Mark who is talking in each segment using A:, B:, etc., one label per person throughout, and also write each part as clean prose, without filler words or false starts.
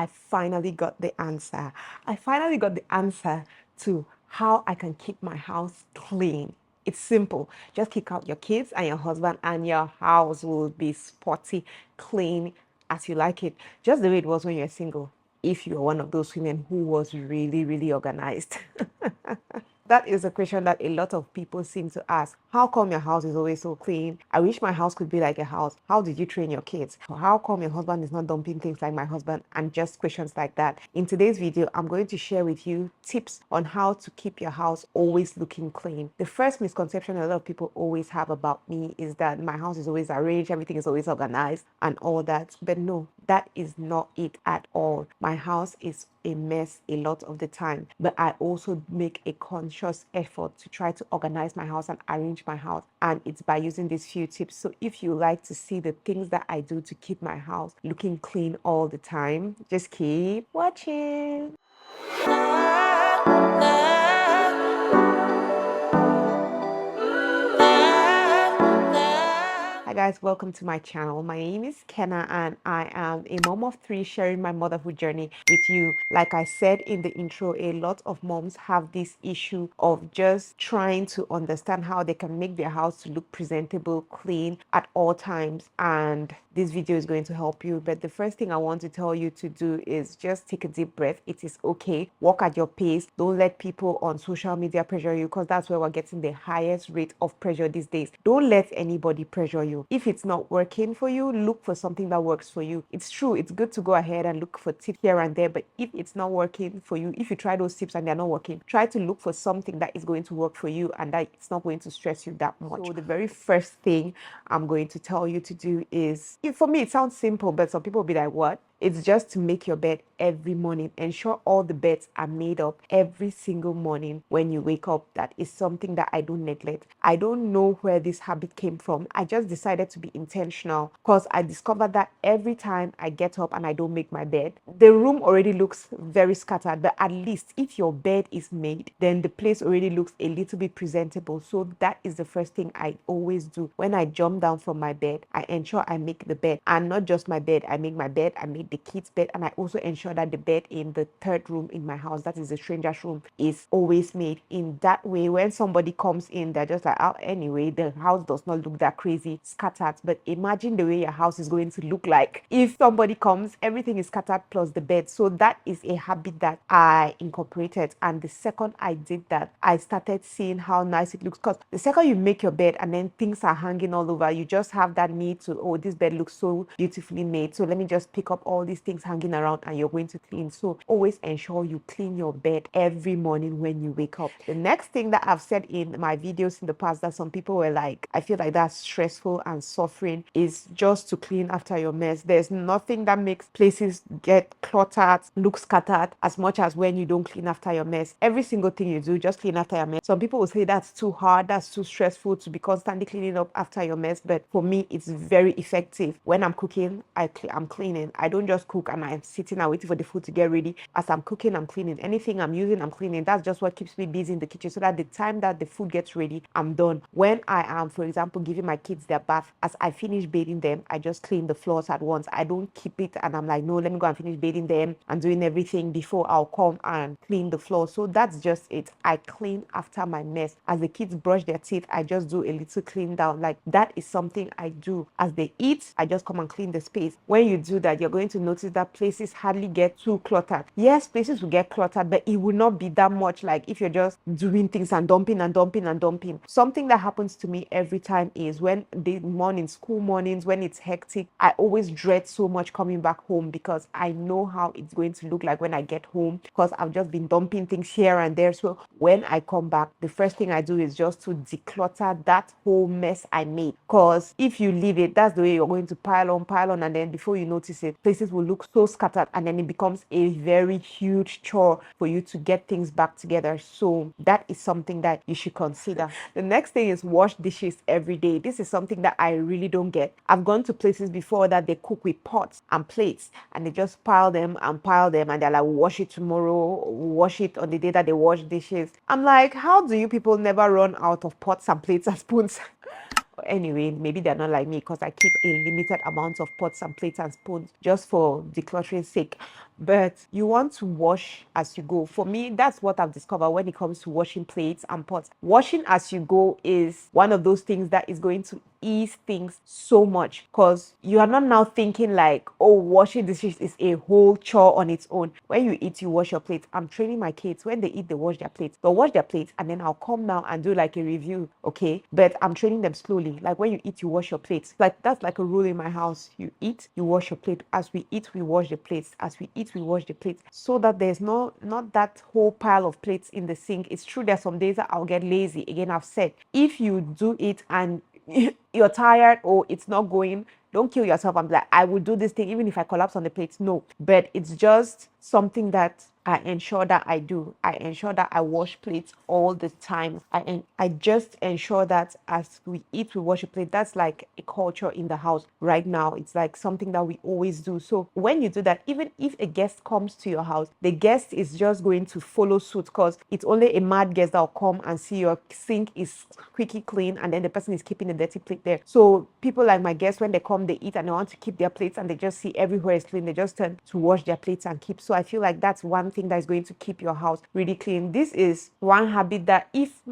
A: I finally got the answer. I finally got the answer to how I can keep my house clean. It's simple. Just kick out your kids and your husband, and your house will be spotty, clean as you like it. Just the way it was when you're single. If you're one of those women who was really, really organized. That is a question that a lot of people seem to ask. How come your house is always so clean? I wish my house could be like a house. How did you train your kids? How come your husband is not dumping things like my husband? And just questions like that. In today's video, I'm going to share with you tips on how to keep your house always looking clean. The first misconception a lot of people always have about me is that my house is always arranged, everything is always organized and all that. But no, that is not it at all. My house is a mess a lot of the time, but I also make a conscious effort to try to organize my house and arrange my house, and it's by using these few tips. So if you like to see the things that I do to keep my house looking clean all the time, just keep watching. Hi guys, welcome to my channel. My name is Kenna and I am a mom of three sharing my motherhood journey with you. Like I said in the intro, a lot of moms have this issue of just trying to understand how they can make their house to look presentable, clean at all times, and this video is going to help you. But the first thing I want to tell you to do is just take a deep breath. It is okay. Walk at your pace. Don't let people on social media pressure you, because that's where we're getting the highest rate of pressure these days. Don't let anybody pressure you. If it's not working for you, look for something that works for you. It's true, it's good to go ahead and look for tips here and there, but if it's not working for you, if you try those tips and they're not working, try to look for something that is going to work for you and that it's not going to stress you that much. So the very first thing I'm going to tell you to do is, for me it sounds simple, but some people will be like, what? It's just to make your bed every morning. Ensure all the beds are made up every single morning when you wake up. That is something that I don't neglect. I don't know where this habit came from. I just decided to be intentional because I discovered that every time I get up and I don't make my bed, the room already looks very scattered. But at least if your bed is made, then the place already looks a little bit presentable. So that is the first thing I always do. When I jump down from my bed, I ensure I make the bed. And not just my bed, I make my bed, I make the kids' bed, and I also ensure that the bed in the third room in my house, that is the stranger's room, is always made. In that way, when somebody comes in, they're just like, oh, anyway, the house does not look that crazy scattered. But imagine the way your house is going to look like if somebody comes, everything is scattered plus the bed. So that is a habit that I incorporated, and the second I did that, I started seeing how nice it looks. Because the second you make your bed and then things are hanging all over, you just have that need to, oh, this bed looks so beautifully made, so let me just pick up all these things hanging around, and you're going to clean. So always ensure you clean your bed every morning when you wake up. The next thing that I've said in my videos in the past that some people were like, I feel like that's stressful and suffering, is just to clean after your mess. There's nothing that makes places get cluttered, look scattered, as much as when you don't clean after your mess. Every single thing you do, just clean after your mess. Some people will say that's too hard, that's too stressful to be constantly cleaning up after your mess, but for me it's very effective. When I'm cooking, I'm cleaning. I don't just cook and I'm sitting and waiting for the food to get ready. As I'm cooking, I'm cleaning. Anything I'm using, I'm cleaning. That's just what keeps me busy in the kitchen, so that the time that the food gets ready, I'm done. When I am, for example, giving my kids their bath, as I finish bathing them, I just clean the floors at once. I don't keep it and I'm like, no, let me go and finish bathing them and doing everything before I'll come and clean the floor. So that's just it. I clean after my mess. As the kids brush their teeth, I just do a little clean down. Like, that is something I do. As they eat, I just come and clean the space. When you do that, you're going to notice that places hardly get too cluttered. Yes, places will get cluttered, but it will not be that much like if you're just doing things and dumping and dumping and dumping. Something that happens to me every time is when the mornings, school mornings, when it's hectic, I always dread so much coming back home, because I know how it's going to look like when I get home, because I've just been dumping things here and there. So when I come back, the first thing I do is just to declutter that whole mess I made, because if you leave it, that's the way you're going to pile on, and then before you notice it, places will look so scattered, and then it becomes a very huge chore for you to get things back together. So that is something that you should consider. The next thing is wash dishes every day. This is something that I really don't get. I've gone to places before that they cook with pots and plates and they just pile them and they're like, wash it tomorrow, wash it on the day that they wash dishes. I'm like, how do you people never run out of pots and plates and spoons? Anyway, maybe they're not like me because I keep a limited amount of pots and plates and spoons just for decluttering sake. But you want to wash as you go. For me, that's what I've discovered when it comes to washing plates and pots. Washing as you go is one of those things that is going to ease things so much, because you are not now thinking like, oh, washing dishes is a whole chore on its own. When you eat, you wash your plate. I'm training my kids, when they eat, they wash their plates. They'll wash their plates and then I'll come now and do like a review, okay? But I'm training them slowly. Like when you eat, you wash your plates. Like that's like a rule in my house. You eat, you wash your plate. As we eat, we wash the plates. As we eat, we wash the plates, so that there's not that whole pile of plates in the sink. It's true there's some days that I'll get lazy. Again, I've said, if you do it and you're tired or it's not going, don't kill yourself. I'm like, I will do this thing even if I collapse on the plates. No, but it's just something that I ensure that I do. I ensure that I wash plates all the time. I just ensure that as we eat, we wash a plate. That's like a culture in the house right now. It's like something that we always do. So when you do that, even if a guest comes to your house, the guest is just going to follow suit, because it's only a mad guest that will come and see your sink is squeaky clean and then the person is keeping a dirty plate there. So people like my guests, when they come, they eat and they want to keep their plates and they just see everywhere is clean, they just turn to wash their plates and keep. So I feel like that's one thing that is going to keep your house really clean. This is one habit that if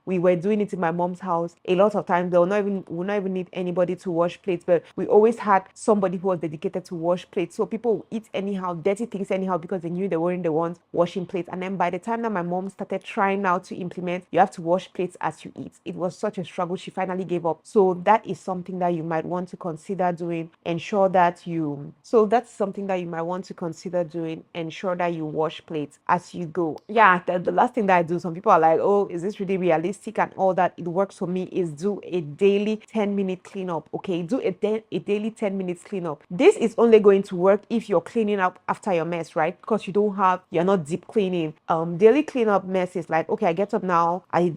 A: we were doing it in my mom's house, a lot of times we'll not even need anybody to wash plates, but we always had somebody who was dedicated to wash plates. So people would eat anyhow, dirty things anyhow, because they knew they weren't the ones washing plates. And then by the time that my mom started trying now to implement, you have to wash plates as you eat, it was such a struggle. She finally gave up. So that is something that you might want to consider doing. Ensure that you so that's something that you might want to consider doing. Ensure that you wash plates as you go. Yeah, the last thing that I do, some people are like, oh, is this really realistic and all that? It works for me, is do a daily 10-minute cleanup. Okay, do a daily 10 minutes cleanup. This is only going to work if you're cleaning up after your mess, right? Because you're not deep cleaning. Daily cleanup mess is like, okay, I get up now, I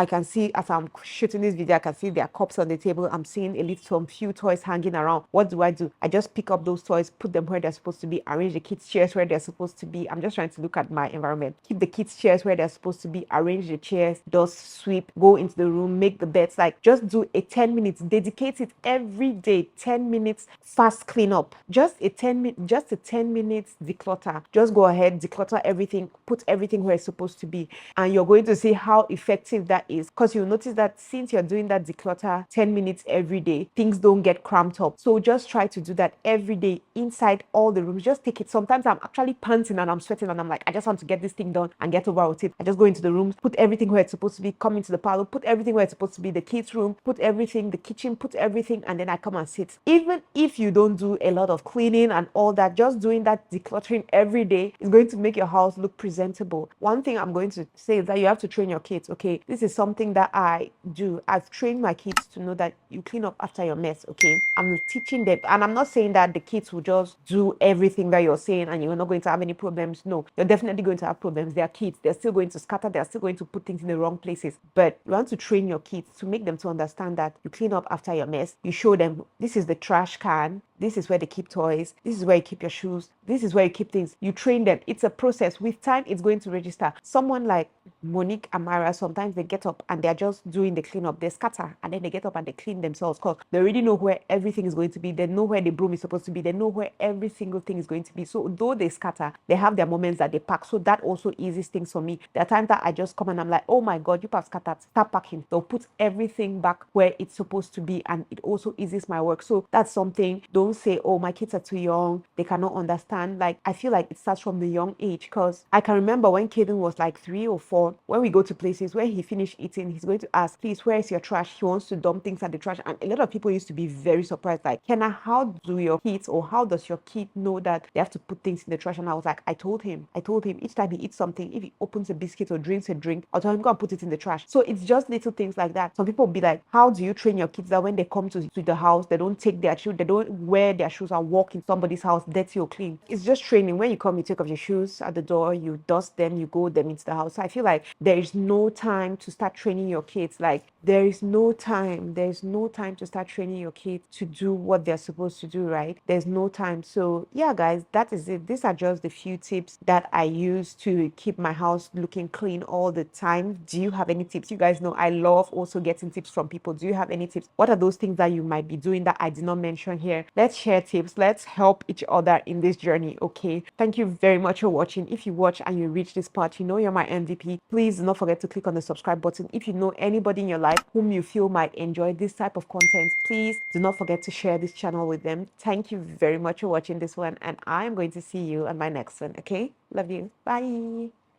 A: can see, as I'm shooting this video, I can see there are cups on the table. I'm seeing some few toys hanging around. What do? I just pick up those toys, put them where they're supposed to be, arrange the kids' chairs where they're supposed to be. I'm just trying to look at my environment. Keep the kids' chairs where they're supposed to be, arrange the chairs, dust, sweep, go into the room, make the beds. Like, just do a 10 minutes, dedicate it every day, 10 minutes fast cleanup. Just a 10 minutes declutter. Just go ahead, declutter everything, put everything where it's supposed to be. And you're going to see how effective that is, because you'll notice that since you're doing that declutter 10 minutes every day, things don't get cramped up. So just try to do that every day inside all the rooms. Just take it. Sometimes I'm actually panting and I'm sweating and I'm like, I just want to get this thing done and get over with it. I just go into the rooms, put everything where it's supposed to be, come into the parlor, put everything where it's supposed to be, the kids' room, put everything, the kitchen, put everything, and then I come and sit. Even if you don't do a lot of cleaning and all that, just doing that decluttering every day is going to make your house look presentable. One thing I'm going to say is that you have to train your kids. Okay, this is something that I do. I've trained my kids to know that you clean up after your mess. Okay, I'm teaching them, and I'm not saying that the kids will just do everything that you're saying and you're not going to have any problems. No, you're definitely going to have problems. They're kids, they're still going to scatter, they're still going to put things in the wrong places. But you want to train your kids to make them to understand that you clean up after your mess. You show them this is the trash can, this is where they keep toys, this is where you keep your shoes, this is where you keep things. You train them. It's a process. With time, it's going to register. Someone like Monique and Mara, sometimes they get up and they're just doing the cleanup. They scatter and then they get up and they clean themselves, because they already know where everything is going to be. They know where the broom is supposed to be. They know where every single thing is going to be. So though they scatter, they have their moments that they pack. So that also eases things for me. There are times that I just come and I'm like, oh my God, you have scattered. Start packing. They'll put everything back where it's supposed to be, and it also eases my work. So that's something. Don't say, oh, my kids are too young, they cannot understand. Like, I feel like it starts from the young age, because I can remember when Kaden was like 3 or 4, when we go to places where he finished eating, he's going to ask, please, where is your trash? He wants to dump things at the trash. And a lot of people used to be very surprised, like, Kenna, how do your kids, or how does your kid know that they have to put things in the trash? And I was like, I told him each time he eats something, if he opens a biscuit or drinks a drink, I'll tell him, go and put it in the trash. So it's just little things like that. Some people will be like, how do you train your kids that when they come to the house, they don't take their children, they don't wear wear their shoes and walk in somebody's house dirty or clean. It's just training. When you come, you take off your shoes at the door, you dust them, you go them into the house. So I feel like there is no time to start training your kids. Like there's no time to start training your kids to do what they're supposed to do, right? There's no time. So yeah, guys, that is it. These are just the few tips that I use to keep my house looking clean all the time. Do you have any tips? You guys know I love also getting tips from people. Do you have any tips? What are those things that you might be doing that I did not mention here? Let's share tips. Let's help each other in this journey. Okay, thank you very much for watching. If you watch and you reach this part, you know you're my MVP. Please do not forget to click on the subscribe button. If you know anybody in your life whom you feel might enjoy this type of content, please do not forget to share this channel with them. Thank you very much for watching this one, and I'm going to see you on my next one. Okay, love you. Bye.